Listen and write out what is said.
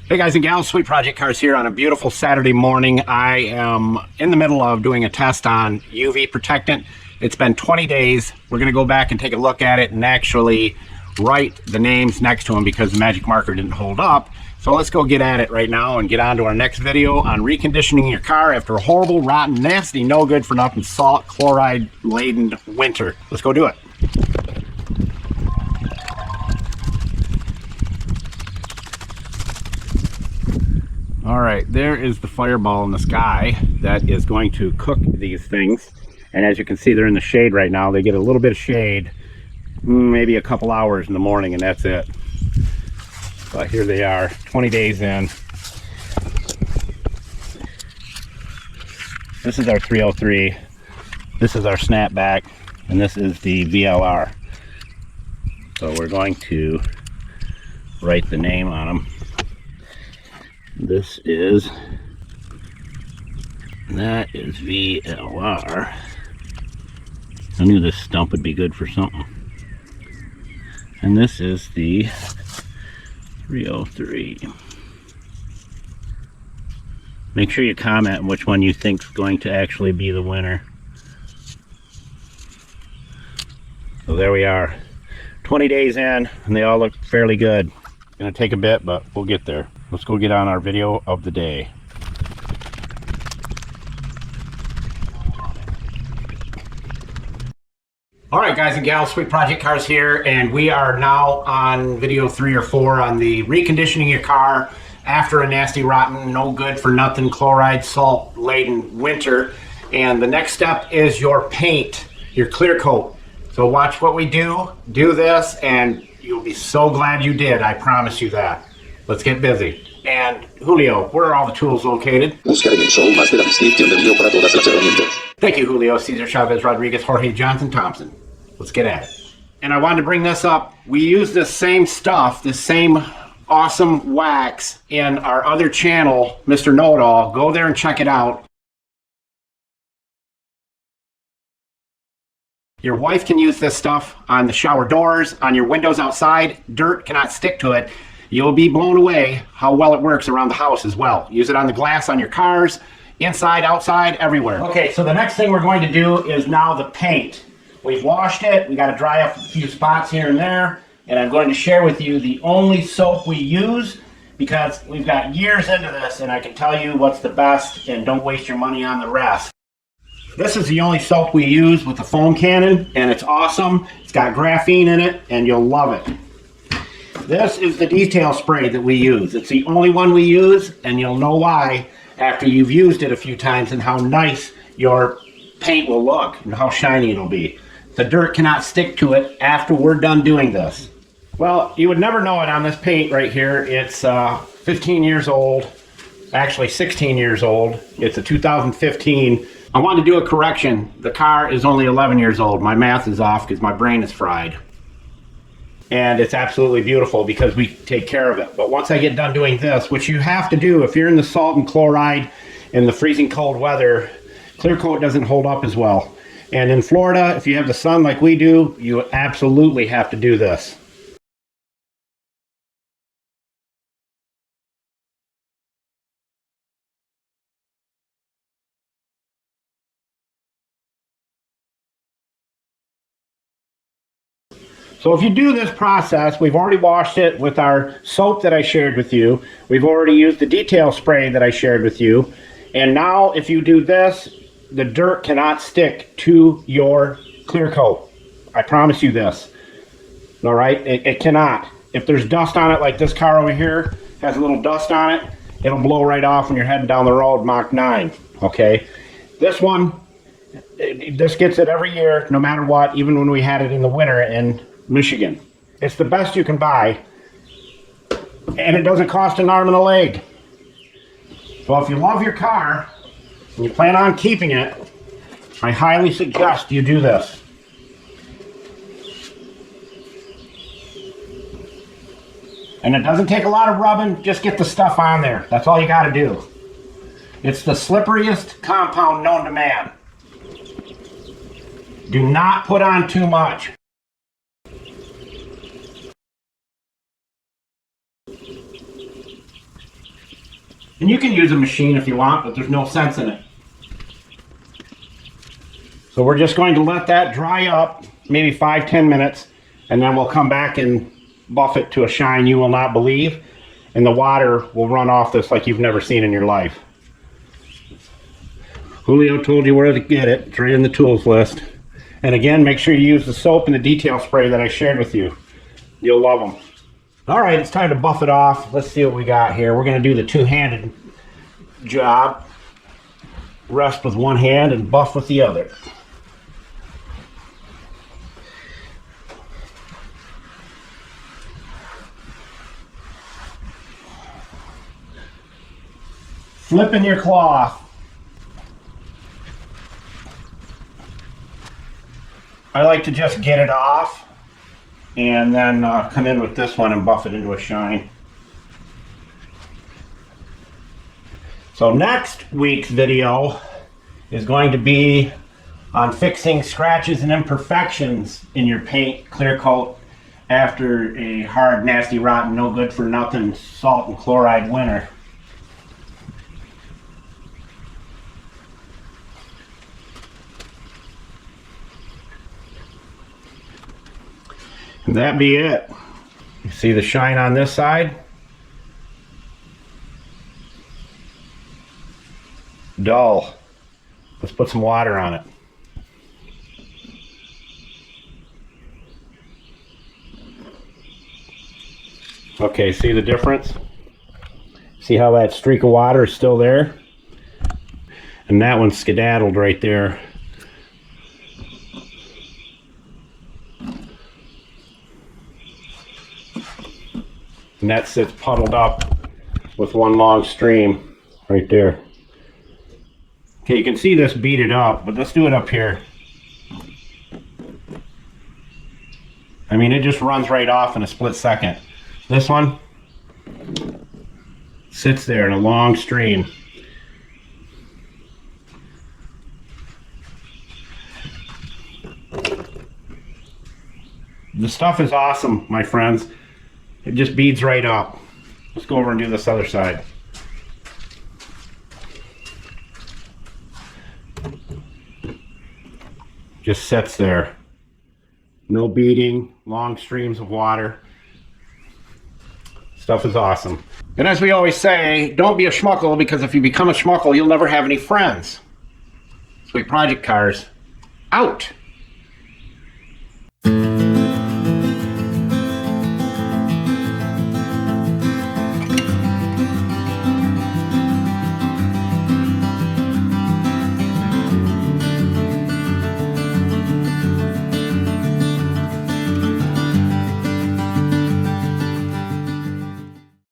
Hey guys and gals, Sweet Project Cars here on a beautiful Saturday morning. I am in the middle of doing a test on UV protectant. It's been 20 days. We're going to go back and take a look at it and actually write the names next to them because the magic marker didn't hold up. So let's go get at it right now and get on to our next video on reconditioning your car after a horrible, rotten, nasty, no good for nothing, salt, chloride laden winter. Let's go do it. All right, there is the fireball in the sky that is going to cook these things. And as you can see, they're in the shade right now. They get a little bit of shade, maybe a couple hours in the morning, and that's it. But here they are, 20 days in. This is our 303. This is our snapback, and this is the VLR. So we're going to write the name on them. That is VLR. I knew this stump would be good for something. And this is the 303. Make sure you comment which one you think is going to actually be the winner. So there we are. 20 days in, and they all look fairly good. Gonna take a bit, but we'll get there. Let's go get on our video of the day. All right, guys and gals, Sweet Project Cars here, and we are now on video 3 or 4 on the reconditioning your car after a nasty, rotten, no good for nothing, chloride, salt laden winter. And the next step is your paint, your clear coat. So watch what we do this, and you'll be so glad you did, I promise you that. Let's get busy. And Julio, where are all the tools located? Busca en el show más de la descripción del video para todas las herramientas. Thank you, Julio, Cesar Chavez, Rodriguez, Jorge, Johnson, Thompson. Let's get at it. And I wanted to bring this up. We use this same stuff, this same awesome wax in our other channel, Mr. Know-It-All. Go there and check it out. Your wife can use this stuff on the shower doors, on your windows outside. Dirt cannot stick to it. You'll be blown away how well it works around the house as well. Use it on the glass on your cars, inside, outside, everywhere. Okay, so the next thing we're going to do is now the paint. We've washed it. We got to dry up a few spots here and there. And I'm going to share with you the only soap we use because we've got years into this and I can tell you what's the best and don't waste your money on the rest. This is the only soap we use with the foam cannon, and it's awesome. It's got graphene in it, and you'll love it. This is the detail spray that we use. It's the only one we use, and you'll know why after you've used it a few times and how nice your paint will look and how shiny it'll be. The dirt cannot stick to it after we're done doing this. Well, you would never know it on this paint right here. It's 15 years old, actually 16 years old. It's a 2015. I want to do a correction. The car is only 11 years old. My math is off because my brain is fried. And it's absolutely beautiful because we take care of it. But once I get done doing this, which you have to do if you're in the salt and chloride in the freezing cold weather, clear coat doesn't hold up as well. And in Florida, if you have the sun like we do, you absolutely have to do this. So if you do this process, we've already washed it with our soap that I shared with you. We've already used the detail spray that I shared with you. And now if you do this, the dirt cannot stick to your clear coat. I promise you this. All right, it cannot. If there's dust on it, like this car over here has a little dust on it, it'll blow right off when you're heading down the road Mach 9, okay? This one, this gets it every year, no matter what, even when we had it in the winter in Michigan. It's the best you can buy, and it doesn't cost an arm and a leg. So if you love your car and you plan on keeping it, I highly suggest you do this. And it doesn't take a lot of rubbing, just get the stuff on there. That's all you got to do. It's the slipperiest compound known to man. Do not put on too much. And you can use a machine if you want, but there's no sense in it. So we're just going to let that dry up, maybe 5-10 minutes, and then we'll come back and buff it to a shine you will not believe, and the water will run off this like you've never seen in your life. Julio told you where to get it. It's right in the tools list. And again, make sure you use the soap and the detail spray that I shared with you. You'll love them. All right, it's time to buff it off. Let's see what we got here. We're going to do the two-handed job. Rest with one hand and buff with the other. Flipping your cloth. I like to just get it off and then come in with this one and buff it into a shine. So next week's video is going to be on fixing scratches and imperfections in your paint clear coat after a hard, nasty, rotten, no good for nothing salt and chloride winter. And that be it. You see the shine on this side? Dull. Let's put some water on it. Okay, see the difference? See how that streak of water is still there? And that one's skedaddled right there. And that sits puddled up with one long stream right there. Okay, you can see this beaded up, but let's do it up here. I mean, it just runs right off in a split second. This one sits there in a long stream. The stuff is awesome, my friends. It just beads right up. Let's go over and do this other side. Just sits there. No beading, long streams of water. Stuff is awesome. And as we always say, don't be a schmuckle, because if you become a schmuckle, you'll never have any friends. Sweet Project Cars, out.